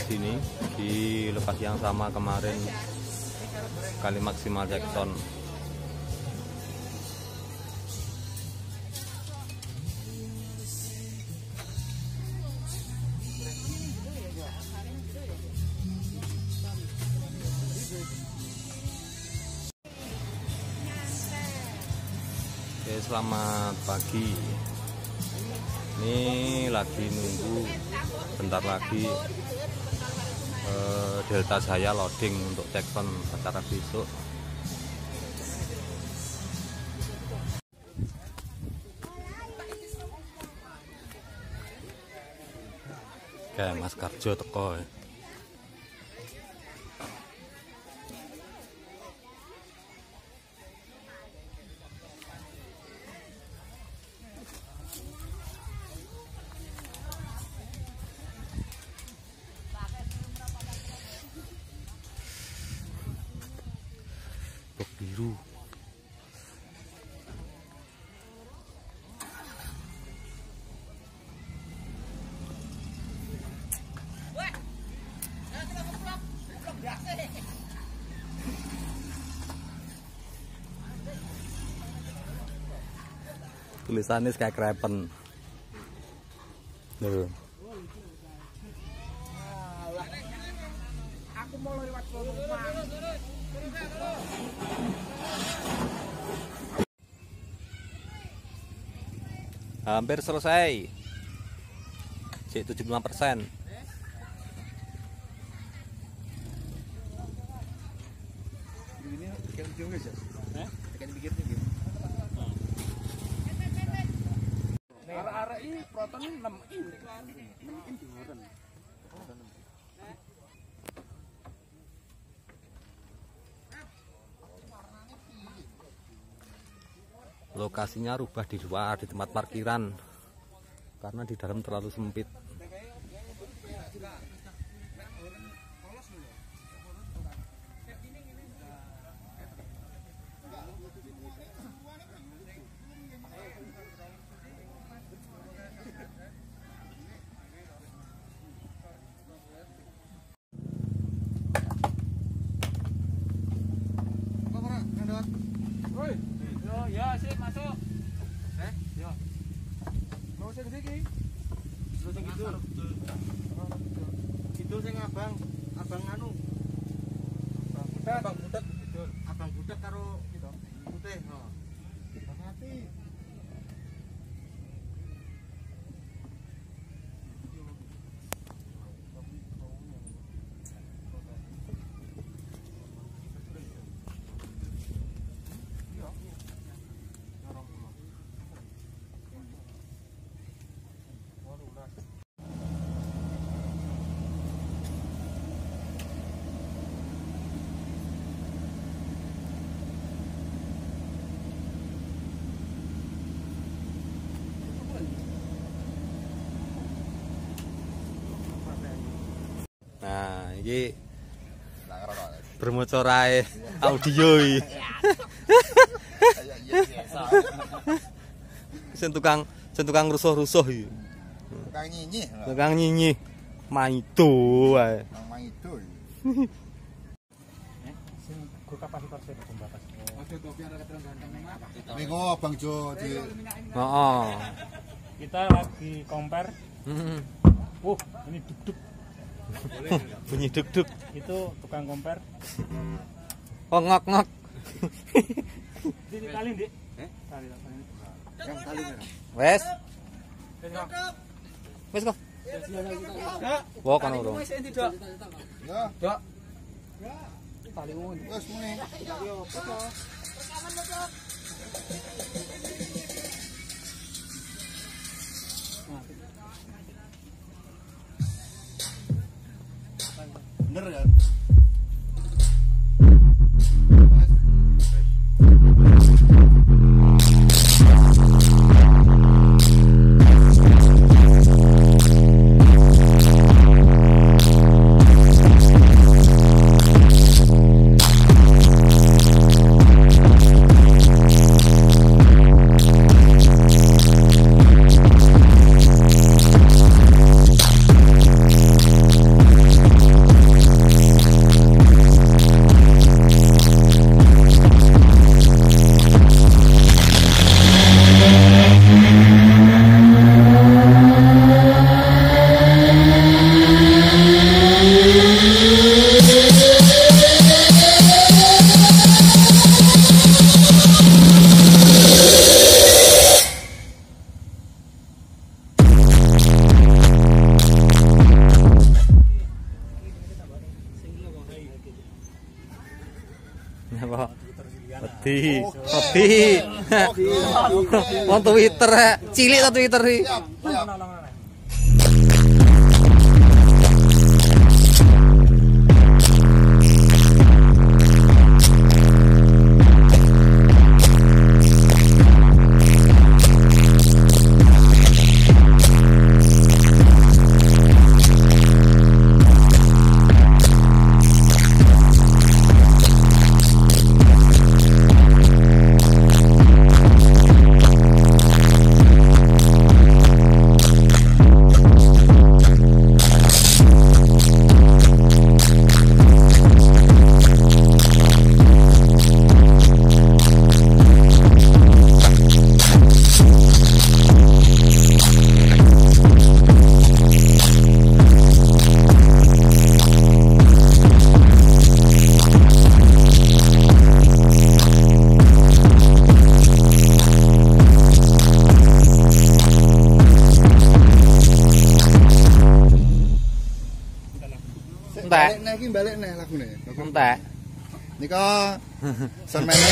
sini di lokasi yang sama kemarin kalimaximal Jackson. Oke, selamat pagi. Ini lagi nunggu bentar lagi Delta Jaya loading untuk Jackson acara besok. Oke, Mas Karjo teko. Biru. Tulisannya kayak krepen. Aku mau lewat rumah. Hampir selesai. Cek 75%. Ini bikin video guys ya? Bikin gitu. Arek-arek ini proton 6 in. 6 in diurun. Lokasinya rubah di luar di tempat parkiran karena di dalam terlalu sempit. Ya, sih masuk. Ya. Mau sing iki. Terus sing gitu. Itu sing abang anu. Abang budak. Abang budak karo gitu. Putih, heeh. Hati. Nah, ini bermocorai audio iki. Sen tukang rusuh-rusuh iki. Tukang nyinyi. Maido ae. Maido. Sing go kapasitor sing pembatas. Ojo to biar keterang ganteng nang. Minggu Bang Jo di. Heeh. Kita lagi compare. Ini duk-duk. Bunyi duk-duk. Itu tukang compare. Oh, ngok-ngok. Ini kali, Dik. Kali. Yang kali merah. Wes. Wes kok. Wah, kan urung. Ya, Dok. Ya. Tali mun. Wes muni. Yo, foto. Bener kan? Rodi. Wong Twitter cilik ta Twitter iki. Balik nih lagune. Entek. Nika semene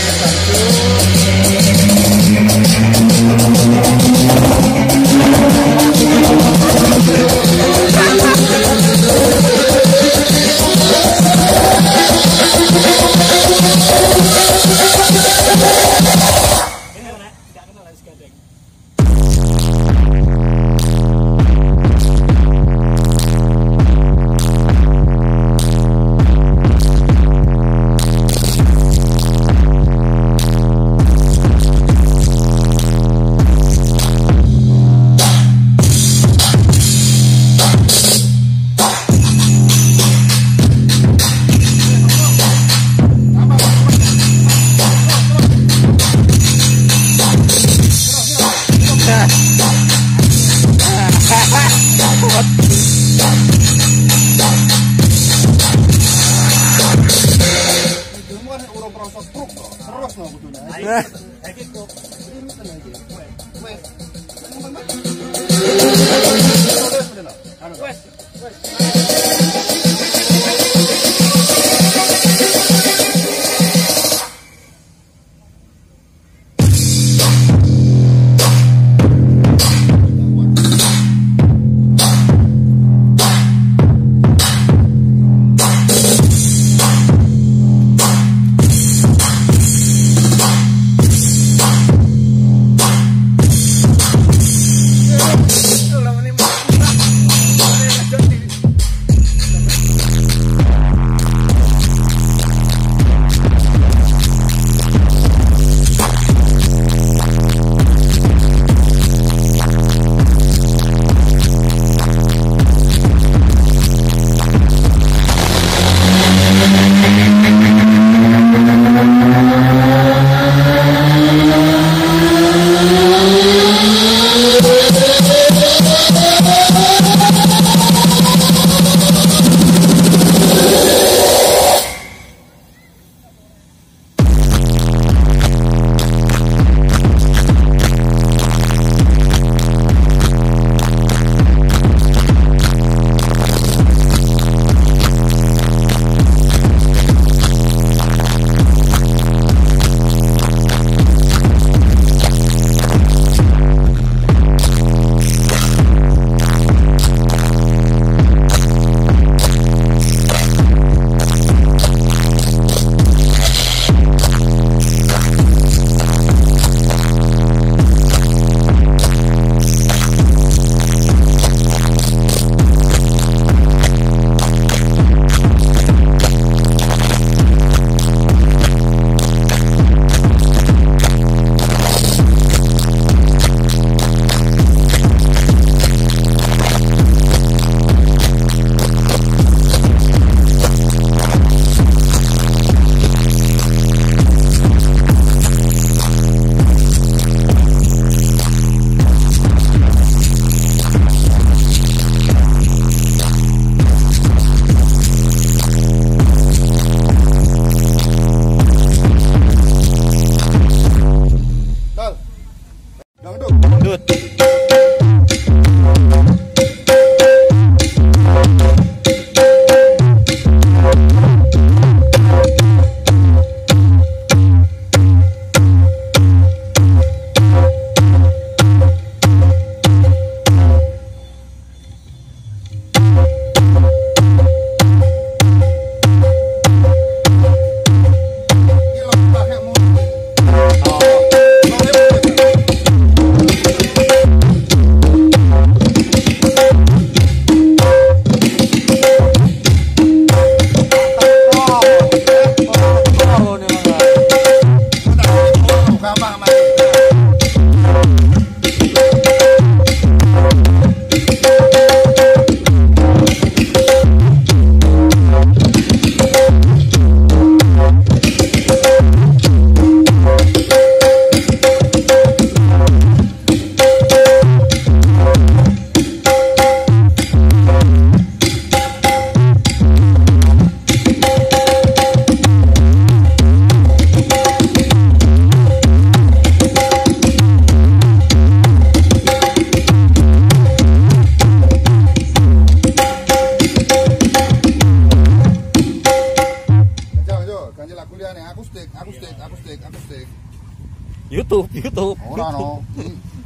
YouTube. Ora no.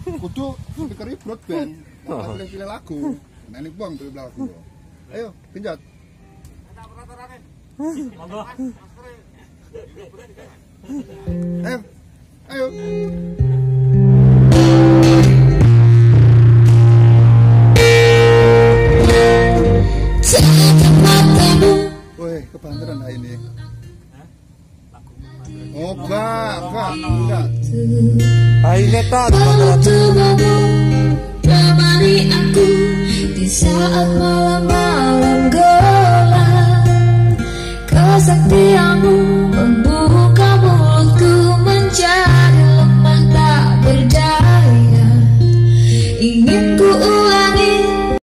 Kudu speaker broadband. Pilih lagu. Nek ning wong pilih lagu. Ayo, pinjat. Monggo. Ayo. Ayo. Woi, kebanteran ini. Oh, enggak. Aine tak temani aku di saat malam-malam gelap, kesaktianmu membuat